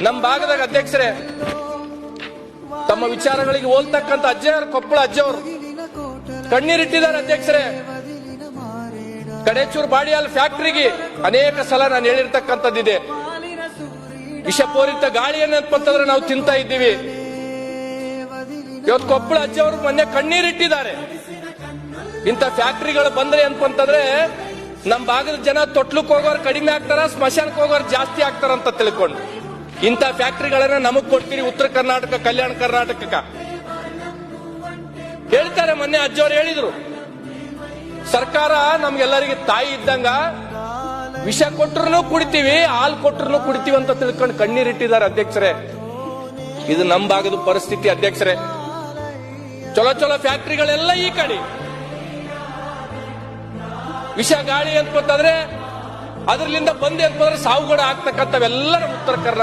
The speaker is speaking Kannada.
ನಮ್ಮ ಭಾಗದಾಗ ಅಧ್ಯಕ್ಷರೇ ತಮ್ಮ ವಿಚಾರಗಳಿಗೆ ಹೋಲ್ತಕ್ಕಂತ ಅಜ್ಜಯ್ಯವರು, ಕೊಪ್ಪಳ ಅಜ್ಜವರು ಕಣ್ಣೀರಿಟ್ಟಿದ್ದಾರೆ ಅಧ್ಯಕ್ಷರೇ. ಕಡೇಚೂರು ಬಾಡಿಯಾಲ್ ಫ್ಯಾಕ್ಟರಿಗೆ ಅನೇಕ ಸಲ ನಾನು ಹೇಳಿರ್ತಕ್ಕಂಥದ್ದಿದೆ. ವಿಷಪೂರಿತ ಗಾಳಿಯನ್ನಂತಂದ್ರೆ ನಾವು ತಿಂತಾ ಇದ್ದೀವಿ. ಇವತ್ತು ಕೊಪ್ಪಳ ಅಜ್ಜವರು ಮೊನ್ನೆ ಕಣ್ಣೀರಿಟ್ಟಿದ್ದಾರೆ. ಇಂಥ ಫ್ಯಾಕ್ಟರಿಗಳು ಬಂದ್ರೆ ಅಂತಂದ್ರೆ ನಮ್ಮ ಭಾಗದ ಜನ ತೊಟ್ಲಕ್ಕೆ ಹೋಗೋರು ಕಡಿಮೆ ಆಗ್ತಾರ, ಸ್ಮಶಾನಕ್ಕೆ ಹೋಗೋರು ಜಾಸ್ತಿ ಆಗ್ತಾರ ಅಂತ ತಿಳ್ಕೊಂಡು ಇಂಥ ಫ್ಯಾಕ್ಟರಿಗಳನ್ನ ನಮಗ್ ಕೊಡ್ತೀರಿ ಉತ್ತರ ಕರ್ನಾಟಕ, ಕಲ್ಯಾಣ ಕರ್ನಾಟಕಕ್ಕ ಹೇಳ್ತಾರೆ. ಮೊನ್ನೆ ಅಜ್ಜವ್ರು ಹೇಳಿದ್ರು, ಸರ್ಕಾರ ನಮ್ಗೆಲ್ಲರಿಗೆ ತಾಯಿ ಇದ್ದಂಗ, ವಿಷ ಕೊಟ್ರು ಕುಡಿತೀವಿ, ಹಾಲು ಕೊಟ್ರು ಕುಡಿತೀವಿ ಅಂತ ತಿಳ್ಕೊಂಡು ಕಣ್ಣೀರಿಟ್ಟಿದ್ದಾರೆ ಅಧ್ಯಕ್ಷರೇ. ಇದು ನಮ್ಮ ಭಾಗದ ಪರಿಸ್ಥಿತಿ ಅಧ್ಯಕ್ಷರೇ. ಚಲೋ ಚಲೋ ಫ್ಯಾಕ್ಟರಿಗಳೆಲ್ಲ ಈ ಕಡೆ, ವಿಷ ಗಾಳಿ ಅಂತಂದ್ರೆ ಅದರಿಂದ ಬಂದೆ ಅಂತಂದ್ರೆ ಸಾವುಗಡ ಆಗ್ತಕ್ಕಂಥವೆಲ್ಲ ಉತ್ತರ ಕರ್ನಾಟಕ.